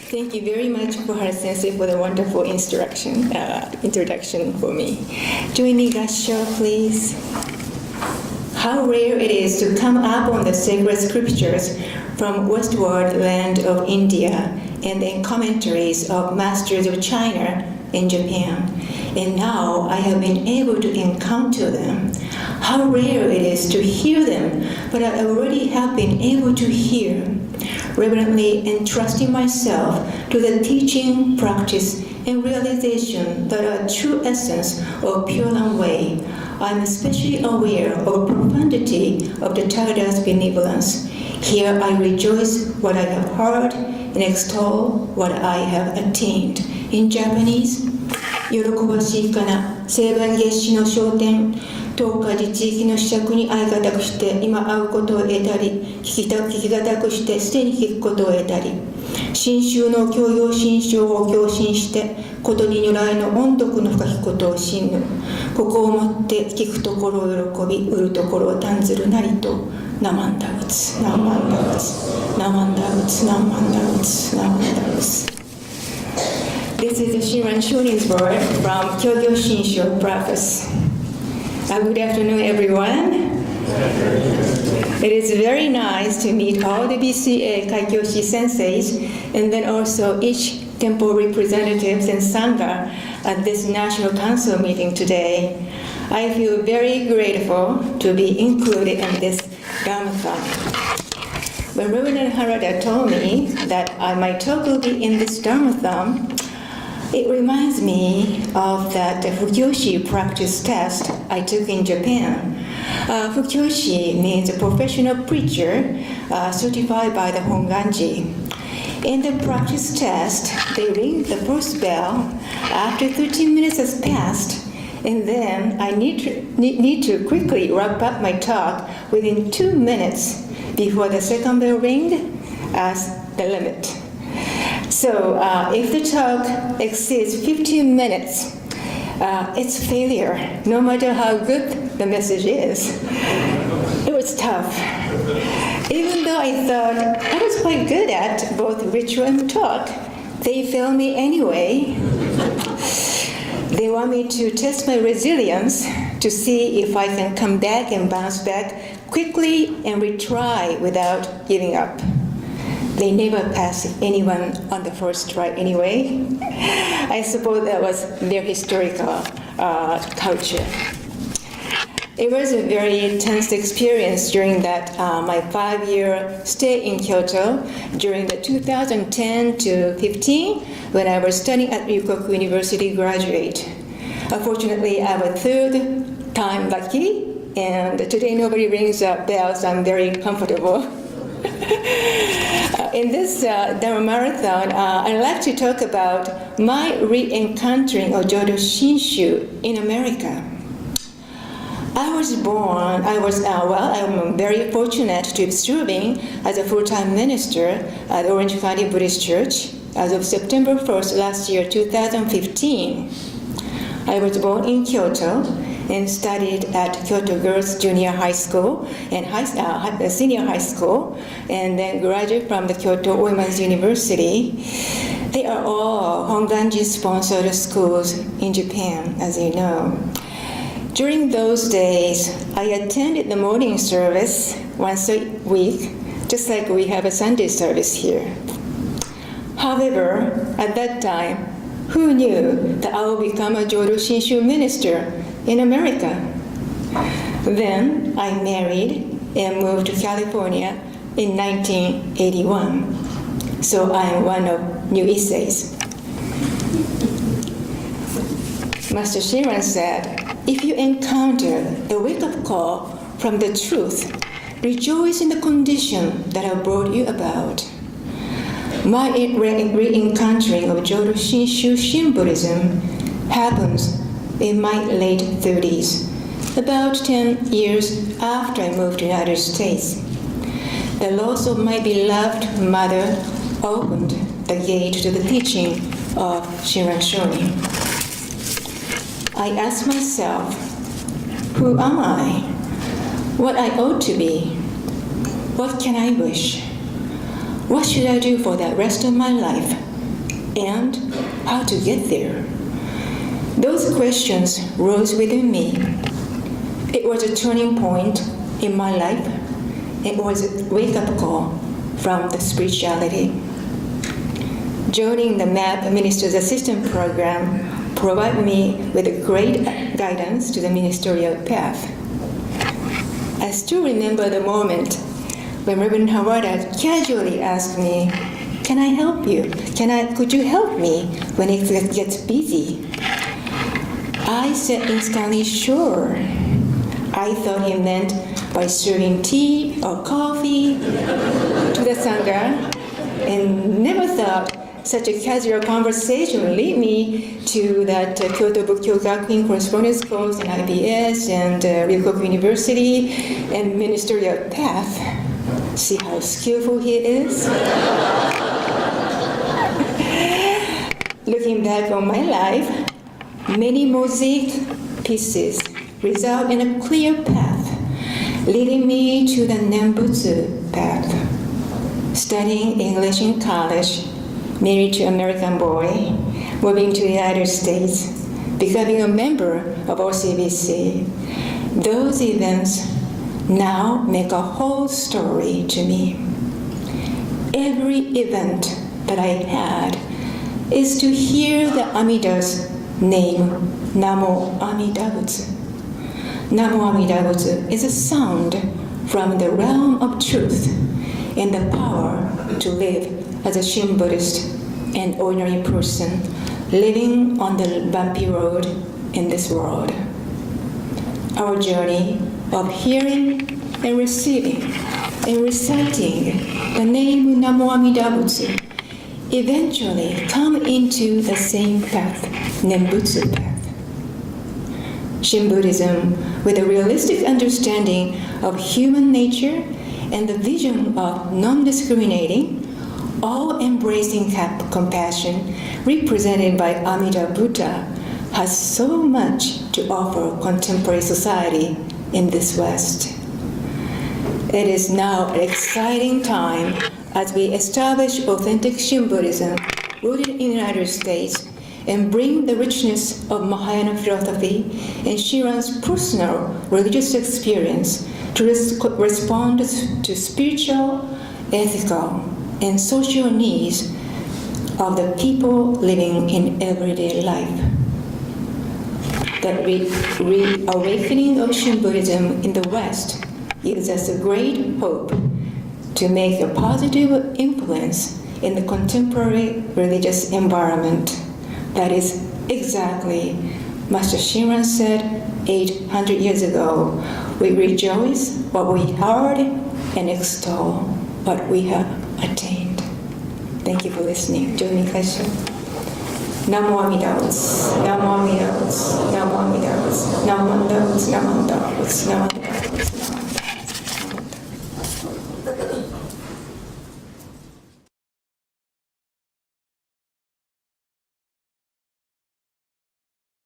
Thank you very much, Kohara Sensei, for the wonderful introduction for me. Join me, Gasho, please. How rare it is to come upon the sacred scriptures from westward land of India and then commentaries of masters of China and Japan. And now I have been able to encounter them. How rare it is to hear them, but I already have been able to hear, reverently entrusting myself to the teaching, practice, and realization that are true essence of Pure Land Way. I am especially aware of the profundity of the Tagada's benevolence. Here I rejoice what I have heard and extol what I have attained. In Japanese, 喜ばしいかな聖番月始の昇天当家自地域の子爵に相方くして今会うことを得たり聞き難くしてすでに聞くことを得たり真宗の教養心象を共振してことに如来の音読の深きことを信ぬここをもって聞くところを喜び売るところを断ずるなりとナマンダウツナマンダウツナマンダウツナマンダウツナマンダウツThis is the Shinran Shonin's word from Kyogyo Shinsho Preface. Good afternoon, everyone. It is very nice to meet all the BCA Kaikyoshi senseis and then also each temple representatives and Sangha at this National Council meeting today. I feel very grateful to be included in this Dharmathon. When Reverend Harada told me that my talk will be in this Dharmathon, it reminds me of that Fukyoshi practice test I took in Japan. Fukyoshi means a professional preacher certified by the Honganji. In the practice test, they ring the first bell after 13 minutes has passed, and then I need to quickly wrap up my talk within 2 minutes before the second bell ring as the limit. So if the talk exceeds 15 minutes, it's failure, no matter how good the message is. It was tough. Even though I thought I was quite good at both ritual and talk, they failed me anyway. They want me to test my resilience to see if I can come back and bounce back quickly and retry without giving up. They never pass anyone on the first try anyway. I suppose that was their historical culture. It was a very tense experience during that my 5-year stay in Kyoto during the 2010 to 15 when I was studying at Ryukoku University graduate. Unfortunately, I was third time lucky, and today nobody rings bells. I'm very comfortable. In this Dharma Marathon, I'd like to talk about my re-encountering of Jodo Shinshu in America. I'm very fortunate to be serving as a full-time minister at Orange County Buddhist Church as of September 1st last year, 2015. I was born in Kyoto and studied at Kyoto Girls Junior High School and Senior High School, and then graduated from the Kyoto Women's University. They are all Honganji-sponsored schools in Japan, as you know. During those days, I attended the morning service once a week, just like we have a Sunday service here. However, at that time, who knew that I would become a Jodo Shinshu minister in America? Then I married and moved to California in 1981. So I am one of New Issei's. Master Shinran said, if you encounter the wake-up call from the truth, rejoice in the condition that have brought you about. My re-encountering of Jodo Shinshu Shin Buddhism happens in my late 30s, about 10 years after I moved to the United States. The loss of my beloved mother opened the gate to the teaching of Shinran Shonin. I asked myself, who am I? What I ought to be? What can I wish? What should I do for the rest of my life and how to get there? Those questions rose within me. It was a turning point in my life. It was a wake-up call from the spirituality. Joining the MAP Minister's Assistant Program provided me with a great guidance to the ministerial path. I still remember the moment when Reverend Hawada casually asked me, "Can I help you? Could you help me when it gets busy?" I said instantly, "Sure." I thought he meant by serving tea or coffee to the Sangha, and never thought such a casual conversation would lead me to that Kyoto Bukkyo Gakuin correspondence course and IBS and Ryukoku University and ministerial path. See how skillful he is? Looking back on my life, many mosaic pieces result in a clear path, leading me to the Nembutsu path. Studying English in college, married to an American boy, moving to the United States, becoming a member of OCBC. Those events now make a whole story to me. Every event that I had is to hear the Amida's name, Namo Amida Butsu. Namo Amida Butsu is a sound from the realm of truth and the power to live as a Shin Buddhist and ordinary person living on the bumpy road in this world. Our journey of hearing and receiving and reciting the name Namo Amida Butsu eventually come into the same path, Nembutsu path. Shin Buddhism, with a realistic understanding of human nature and the vision of non-discriminating, all-embracing compassion represented by Amida Buddha, has so much to offer contemporary society in this West. It is now an exciting time as we establish authentic Shin Buddhism rooted in the United States and bring the richness of Mahayana philosophy and Shiran's personal religious experience to respond to spiritual, ethical, and social needs of the people living in everyday life. The reawakening of Shin Buddhism in the West gives us a great hope to make a positive influence in the contemporary religious environment. That is exactly Master Shinran said 800 years ago. We rejoice what we heard and extol what we have attained. Thank you for listening. Join me, Kasha. Namo Amida Butsu, Namo Amida Butsu, Namo Amida Butsu, Namo Amida Butsu, Namo Amida Butsu, Namo Amida Butsu.